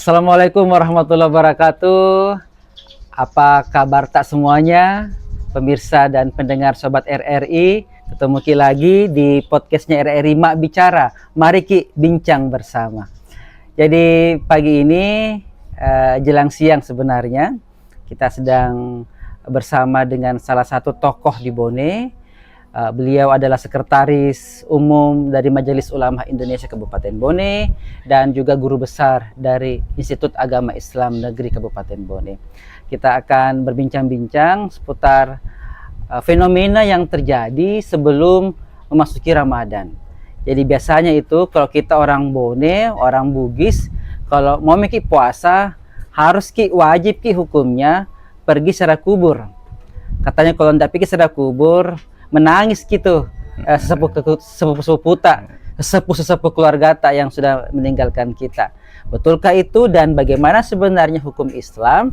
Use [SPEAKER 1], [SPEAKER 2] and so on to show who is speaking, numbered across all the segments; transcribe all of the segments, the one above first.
[SPEAKER 1] Assalamualaikum warahmatullahi wabarakatuh. Apa kabar tak semuanya, pemirsa dan pendengar Sobat RRI? Ketemu lagi di podcastnya RRI Mak Bicara. Mari Ki bincang bersama. Jadi pagi ini jelang siang sebenarnya kita sedang bersama dengan salah satu tokoh di Bone. Beliau adalah Sekretaris Umum dari Majelis Ulama Indonesia Kabupaten Bone dan juga guru besar dari Institut Agama Islam Negeri Kabupaten Bone. Kita akan berbincang-bincang seputar fenomena yang terjadi sebelum memasuki Ramadan. Jadi biasanya itu kalau kita orang Bone, orang Bugis, kalau mau mikir puasa harus wajib hukumnya pergi secara kubur. Katanya kalau tidak pergi secara kubur menangis gitu sesepuh keluarga tak yang sudah meninggalkan kita. Betulkah itu dan bagaimana sebenarnya hukum Islam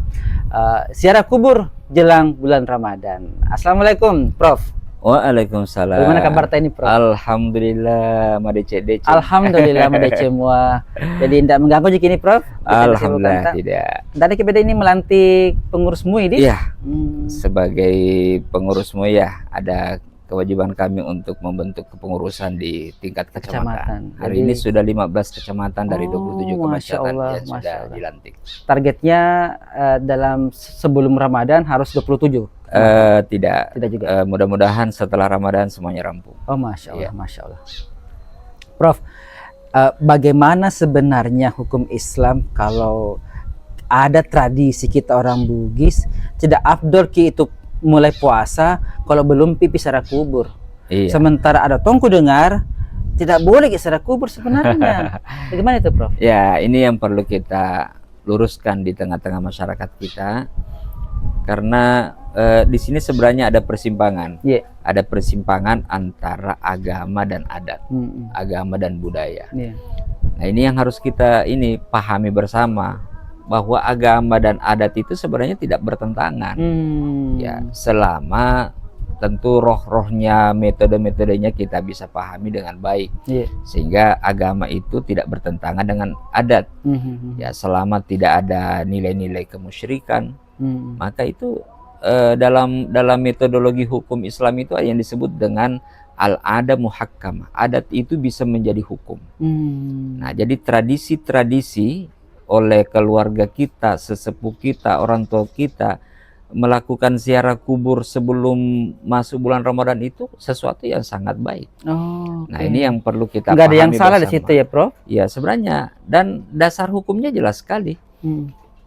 [SPEAKER 1] ziarah kubur jelang bulan Ramadan? Assalamualaikum, Prof.
[SPEAKER 2] Waalaikumsalam.
[SPEAKER 1] Bagaimana kabar ini, Prof?
[SPEAKER 2] Alhamdulillah, madece.
[SPEAKER 1] Alhamdulillah, madece semua. Jadi tidak mengganggu jika ini, Prof?
[SPEAKER 2] Alhamdulillah tidak.
[SPEAKER 1] Tadi kita ini melantik pengurus MUI,
[SPEAKER 2] Iya. Sebagai pengurus MUI ya, ada kewajiban kami untuk membentuk kepengurusan di tingkat kecamatan. Hari ini sudah 15 kecamatan dari 27 kecamatan yang sudah dilantik.
[SPEAKER 1] Targetnya dalam sebelum Ramadan harus 27.
[SPEAKER 2] Tidak juga. Mudah-mudahan setelah Ramadan semuanya rampung.
[SPEAKER 1] Oh, Masya Allah, ya. Masya Allah. Prof, bagaimana sebenarnya hukum Islam kalau ada tradisi kita orang Bugis tidak afdol itu mulai puasa kalau belum pipis secara kubur. Iya. Sementara ada tongku dengar tidak boleh secara kubur sebenarnya. Bagaimana itu, Prof?
[SPEAKER 2] Ya, ini yang perlu kita luruskan di tengah-tengah masyarakat kita. Karena di sini sebenarnya ada persimpangan. Yeah. Ada persimpangan antara agama dan adat, agama dan budaya. Yeah. Nah, ini yang harus kita pahami bersama, bahwa agama dan adat itu sebenarnya tidak bertentangan. Ya, selama tentu roh-rohnya, metode-metodenya kita bisa pahami dengan baik. Yeah. Sehingga agama itu tidak bertentangan dengan adat. Ya, selama tidak ada nilai-nilai kemusyrikan, maka itu dalam metodologi hukum Islam itu yang disebut dengan al-ada muhakkam. Adat itu bisa menjadi hukum. Nah, jadi tradisi-tradisi oleh keluarga kita, sesepuh kita, orang tua kita melakukan ziarah kubur sebelum masuk bulan Ramadan itu sesuatu yang sangat baik.
[SPEAKER 1] Okay.
[SPEAKER 2] Nah, ini yang perlu kita
[SPEAKER 1] pahami. Nggak ada yang salah
[SPEAKER 2] bersama.
[SPEAKER 1] Di situ ya, Prof?
[SPEAKER 2] Ya, sebenarnya. Dan dasar hukumnya jelas sekali.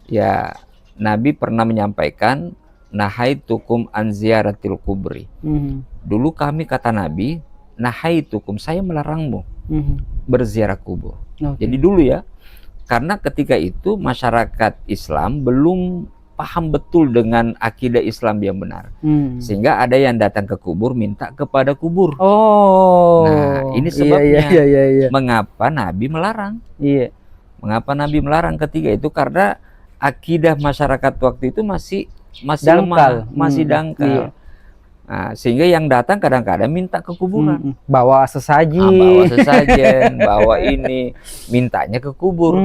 [SPEAKER 2] Ya, Nabi pernah menyampaikan, nahaitukum an ziyaratil kubri. Dulu kami, kata Nabi, nahaitukum, saya melarangmu berziarah kubur. Okay. Jadi dulu ya, karena ketika itu masyarakat Islam belum paham betul dengan akidah Islam yang benar. Sehingga ada yang datang ke kubur minta kepada kubur.
[SPEAKER 1] Oh.
[SPEAKER 2] Nah, ini sebabnya
[SPEAKER 1] iya.
[SPEAKER 2] Mengapa Nabi melarang.
[SPEAKER 1] Iya.
[SPEAKER 2] Mengapa Nabi melarang ketika itu? Karena akidah masyarakat waktu itu masih
[SPEAKER 1] dangkal.
[SPEAKER 2] Lemah, masih dangkal. Iya. Nah, sehingga yang datang kadang-kadang minta ke kuburan.
[SPEAKER 1] Bawa sesaji.
[SPEAKER 2] Bawa sesajen, bawa ini, mintanya ke kubur.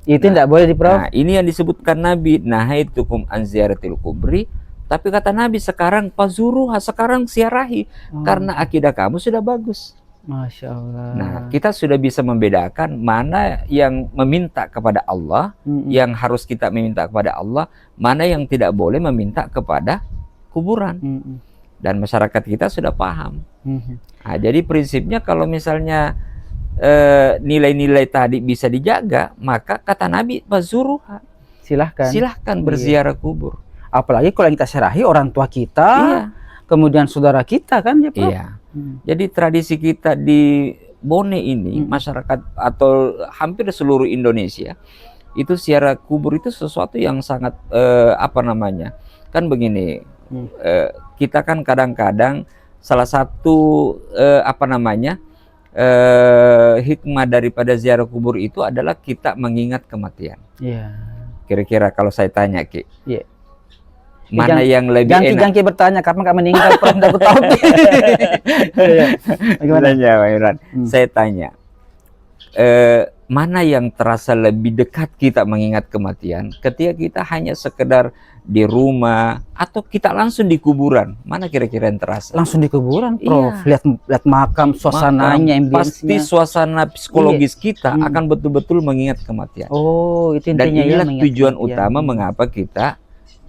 [SPEAKER 1] Itu tidak boleh, Prof.
[SPEAKER 2] Nah, ini yang disebutkan Nabi, nahaitukum an ziyaratil kubri. Tapi kata Nabi, sekarang pazuruha, sekarang siarahi. Karena akidah kamu sudah bagus.
[SPEAKER 1] Masya Allah.
[SPEAKER 2] Nah, kita sudah bisa membedakan mana yang meminta kepada Allah, yang harus kita meminta kepada Allah, mana yang tidak boleh meminta kepada kuburan. Dan masyarakat kita sudah paham. Nah, jadi prinsipnya kalau misalnya nilai-nilai tadi bisa dijaga, maka kata Nabi, bazuruha, silahkan berziarah kubur.
[SPEAKER 1] Apalagi kalau yang kita syarahi orang tua kita, kemudian saudara kita kan ya, Prof?
[SPEAKER 2] Iya. Jadi tradisi kita di Bone ini, masyarakat atau hampir seluruh Indonesia, itu ziarah kubur itu sesuatu yang sangat kan begini, kita kan kadang-kadang salah satu hikmah daripada ziarah kubur itu adalah kita mengingat kematian. Kira-kira kalau saya tanya, Ki, Mana yang lebih enak?
[SPEAKER 1] Jangki bertanya kapan kamu meninggal, Prof. Aku tahu.
[SPEAKER 2] Bagaimana? Bang Imran, saya tanya, mana yang terasa lebih dekat kita mengingat kematian ketika kita hanya sekedar di rumah atau kita langsung di kuburan? Mana kira-kira yang terasa?
[SPEAKER 1] Langsung di kuburan, Prof. Lihat makam, suasananya,
[SPEAKER 2] pasti suasana psikologis kita
[SPEAKER 1] Hmm.
[SPEAKER 2] akan betul-betul mengingat kematian.
[SPEAKER 1] Oh, itu
[SPEAKER 2] Dan
[SPEAKER 1] intinya ya,
[SPEAKER 2] inilah
[SPEAKER 1] mengingat
[SPEAKER 2] tujuan
[SPEAKER 1] kematian.
[SPEAKER 2] utama mengapa kita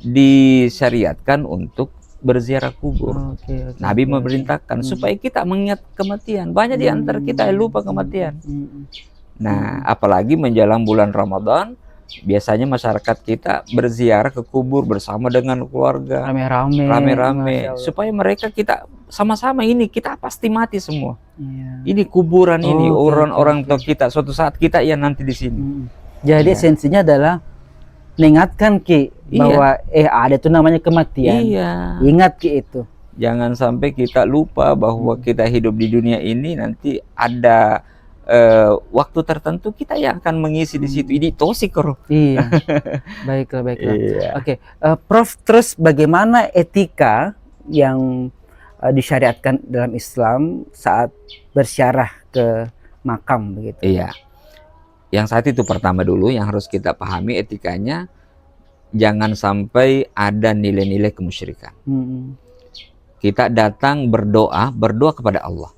[SPEAKER 2] disyariatkan untuk berziarah kubur.
[SPEAKER 1] Oke,
[SPEAKER 2] Nabi
[SPEAKER 1] oke.
[SPEAKER 2] memerintahkan supaya kita mengingat kematian. Banyak di antara kita yang lupa kematian. Nah, apalagi menjelang bulan Ramadan, biasanya masyarakat kita berziarah ke kubur bersama dengan keluarga,
[SPEAKER 1] Rame-rame.
[SPEAKER 2] rame-rame,
[SPEAKER 1] Masya Allah.
[SPEAKER 2] supaya mereka kita sama-sama ini kita pasti mati semua.
[SPEAKER 1] Iya.
[SPEAKER 2] Ini kuburan ini
[SPEAKER 1] Oke,
[SPEAKER 2] orang-orang
[SPEAKER 1] oke,
[SPEAKER 2] tua kita. Suatu saat kita yang nanti di sini.
[SPEAKER 1] Jadi
[SPEAKER 2] Iya.
[SPEAKER 1] esensinya adalah mengingatkan Ki bahwa ada tuh namanya kematian.
[SPEAKER 2] Iya.
[SPEAKER 1] Ingat Ki itu.
[SPEAKER 2] Jangan sampai kita lupa bahwa kita hidup di dunia ini nanti ada waktu tertentu kita yang akan mengisi di situ. Ini tosik kok.
[SPEAKER 1] Iya. Baiklah, baiklah.
[SPEAKER 2] Iya.
[SPEAKER 1] Oke, Prof, terus bagaimana etika yang disyariatkan dalam Islam saat berziarah ke makam begitu?
[SPEAKER 2] Iya. Yang saat itu pertama dulu yang harus kita pahami etikanya, jangan sampai ada nilai-nilai kemusyrikan. Kita datang berdoa kepada Allah.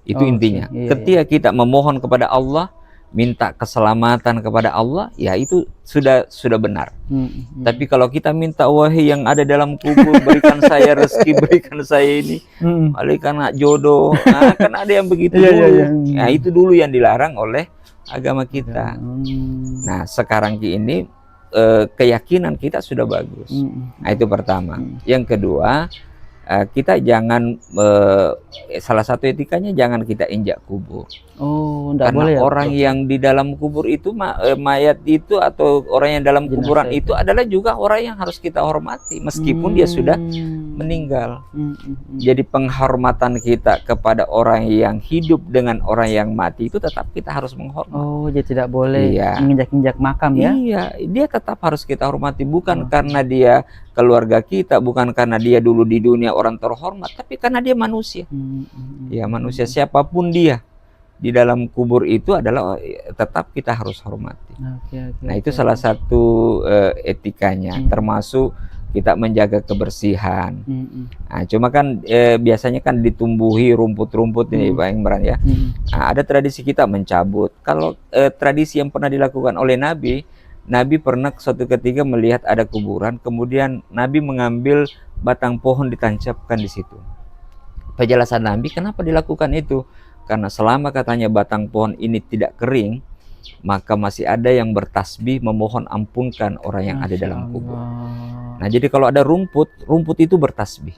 [SPEAKER 2] Itu intinya.
[SPEAKER 1] Iya,
[SPEAKER 2] Ketika kita memohon kepada Allah, minta keselamatan kepada Allah, ya itu sudah benar. Tapi kalau kita minta, wahai yang ada dalam kubur, berikan saya rezeki, berikan saya ini, berikan jodoh, nah, kan ada yang begitu dulu. Nah, itu dulu yang dilarang oleh agama kita. Nah, sekarang ini keyakinan kita sudah bagus. Nah, itu pertama. Yang kedua, kita jangan salah satu etikanya jangan kita injak kubur.
[SPEAKER 1] Oh, enggak
[SPEAKER 2] Karena
[SPEAKER 1] boleh ya,
[SPEAKER 2] orang
[SPEAKER 1] Prof?
[SPEAKER 2] yang di dalam kubur itu mayat itu atau orang yang dalam
[SPEAKER 1] Jenazah
[SPEAKER 2] kuburan
[SPEAKER 1] itu.
[SPEAKER 2] itu adalah juga orang yang harus kita hormati meskipun dia sudah meninggal. Jadi penghormatan kita kepada orang yang hidup dengan orang yang mati itu tetap kita harus menghormati.
[SPEAKER 1] Oh, jadi tidak boleh
[SPEAKER 2] Iya.
[SPEAKER 1] menginjak-injak makam ya?
[SPEAKER 2] Iya, dia tetap harus kita hormati, bukan karena dia keluarga kita, bukan karena dia dulu di dunia orang terhormat, tapi karena dia manusia. Ya, manusia siapapun dia di dalam kubur itu adalah tetap kita harus hormati. Nah, itu salah satu etikanya, termasuk kita menjaga kebersihan. Nah, cuma kan biasanya kan ditumbuhi rumput-rumput ini Pak Imran ya. Nah, ada tradisi kita mencabut. Kalau tradisi yang pernah dilakukan oleh Nabi pernah suatu ketika melihat ada kuburan, kemudian Nabi mengambil batang pohon ditancapkan di situ. Penjelasan Nabi kenapa dilakukan itu? Karena selama katanya batang pohon ini tidak kering, maka masih ada yang bertasbih memohon ampunkan orang yang ada dalam kubur. Nah, jadi kalau ada rumput itu bertasbih.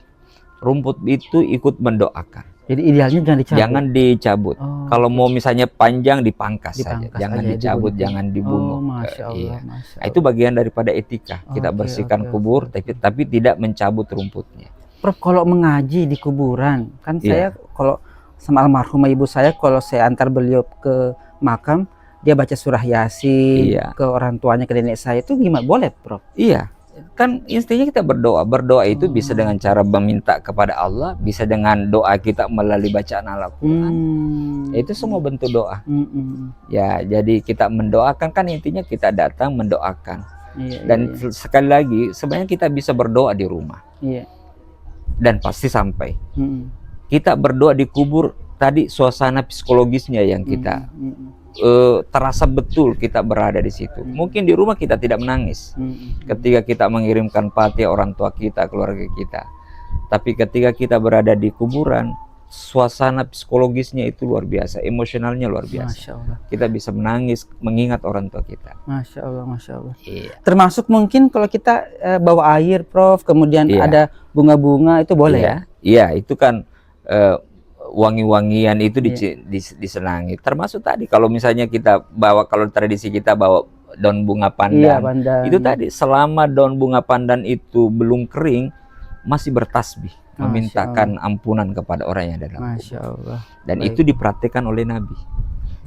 [SPEAKER 2] Rumput itu ikut mendoakan.
[SPEAKER 1] Jadi idealnya jangan dicabut.
[SPEAKER 2] Jangan dicabut. Kalau mau misalnya panjang dipangkas saja, jangan
[SPEAKER 1] aja,
[SPEAKER 2] dicabut,
[SPEAKER 1] dibunuh.
[SPEAKER 2] jangan dibunuh.
[SPEAKER 1] Oh, Masya Allah,
[SPEAKER 2] Iya.
[SPEAKER 1] Masya
[SPEAKER 2] Nah, itu bagian daripada etika. Kita
[SPEAKER 1] Oke,
[SPEAKER 2] bersihkan
[SPEAKER 1] oke,
[SPEAKER 2] kubur,
[SPEAKER 1] oke.
[SPEAKER 2] tapi tidak mencabut rumputnya.
[SPEAKER 1] Prof, kalau mengaji di kuburan, kan
[SPEAKER 2] Iya.
[SPEAKER 1] saya kalau sama almarhumah ibu saya, kalau saya antar beliau ke makam, dia baca surah Yasin
[SPEAKER 2] Iya.
[SPEAKER 1] ke orang tuanya, ke nenek saya, itu gimana? Boleh, Prof?
[SPEAKER 2] Iya, kan intinya kita berdoa. Berdoa itu bisa dengan cara meminta kepada Allah, bisa dengan doa kita melalui bacaan Al-Quran. Itu semua bentuk doa. Ya, jadi kita mendoakan, kan intinya kita datang mendoakan.
[SPEAKER 1] Iya,
[SPEAKER 2] Dan sekali lagi, sebenarnya kita bisa berdoa di rumah.
[SPEAKER 1] iya.
[SPEAKER 2] Dan pasti sampai. Kita berdoa di kubur, tadi suasana psikologisnya yang kita terasa betul kita berada di situ. Mungkin di rumah kita tidak menangis ketika kita mengirimkan Fatihah orang tua kita, keluarga kita. Tapi ketika kita berada di kuburan, suasana psikologisnya itu luar biasa, emosionalnya luar biasa.
[SPEAKER 1] Masya Allah.
[SPEAKER 2] Kita bisa menangis mengingat orang tua kita.
[SPEAKER 1] Masya Allah, Masya Allah.
[SPEAKER 2] Iya.
[SPEAKER 1] Termasuk mungkin kalau kita bawa air, Prof, kemudian
[SPEAKER 2] Iya.
[SPEAKER 1] ada bunga-bunga, itu boleh ya?
[SPEAKER 2] Iya, itu kan wangi-wangian itu disenangi. Termasuk tadi kalau misalnya kita bawa, kalau tradisi kita bawa daun bunga pandan.
[SPEAKER 1] Iya, pandan.
[SPEAKER 2] Itu tadi selama daun bunga pandan itu belum kering, masih bertasbih, memintakan ampunan kepada orang yang ada dalam kubur.
[SPEAKER 1] Masya Allah.
[SPEAKER 2] Dan
[SPEAKER 1] Baik.
[SPEAKER 2] itu dipraktikkan oleh Nabi.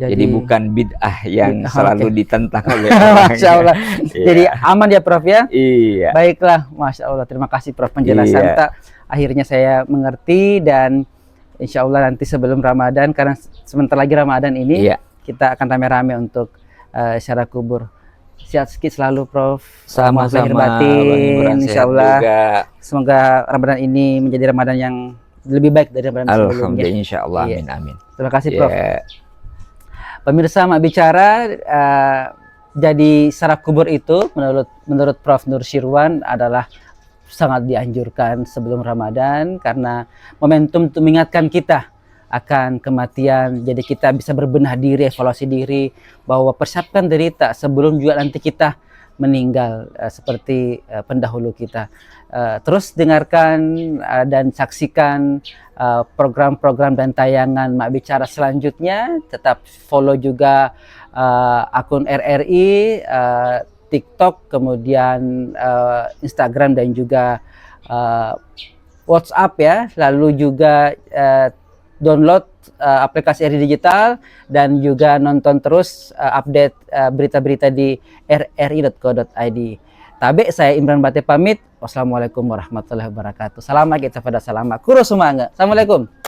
[SPEAKER 2] Jadi bukan bid'ah yang selalu ditentang oleh
[SPEAKER 1] Masya Allah.
[SPEAKER 2] Iya.
[SPEAKER 1] Jadi aman ya, Prof ya?
[SPEAKER 2] Iya.
[SPEAKER 1] Baiklah, Masya Allah. Terima kasih, Prof, penjelasan.
[SPEAKER 2] Iya.
[SPEAKER 1] Akhirnya saya mengerti, dan insya Allah nanti sebelum Ramadan, karena sebentar lagi Ramadan ini,
[SPEAKER 2] Iya.
[SPEAKER 1] kita akan rame-rame untuk ziarah kubur. Sehat sikit selalu Prof.
[SPEAKER 2] Sama-sama
[SPEAKER 1] Lahir batin, insya Allah.
[SPEAKER 2] juga.
[SPEAKER 1] Semoga Ramadan ini menjadi Ramadan yang lebih baik dari Ramadan sebelumnya.
[SPEAKER 2] Alhamdulillah, insya Allah.
[SPEAKER 1] Iya.
[SPEAKER 2] Amin, amin.
[SPEAKER 1] Terima kasih Prof.
[SPEAKER 2] Yeah.
[SPEAKER 1] Pemirsa Mak Bicara, jadi ziarah kubur itu menurut Prof. Nur Syirwan adalah sangat dianjurkan sebelum Ramadan karena momentum untuk mengingatkan kita akan kematian. Jadi kita bisa berbenah diri, evaluasi diri, bahwa persiapkan diri tak sebelum juga nanti kita meninggal seperti pendahulu kita. Terus dengarkan dan saksikan program-program dan tayangan Mak Bicara selanjutnya. Tetap follow juga akun RRI, TikTok, kemudian Instagram dan juga WhatsApp ya. Lalu juga download aplikasi RRI Digital dan juga nonton terus update berita-berita di rri.co.id. Tabe, saya Imran Bate pamit. Wassalamualaikum warahmatullahi wabarakatuh. Salam kita pada salama. Kuro semangat. Assalamualaikum.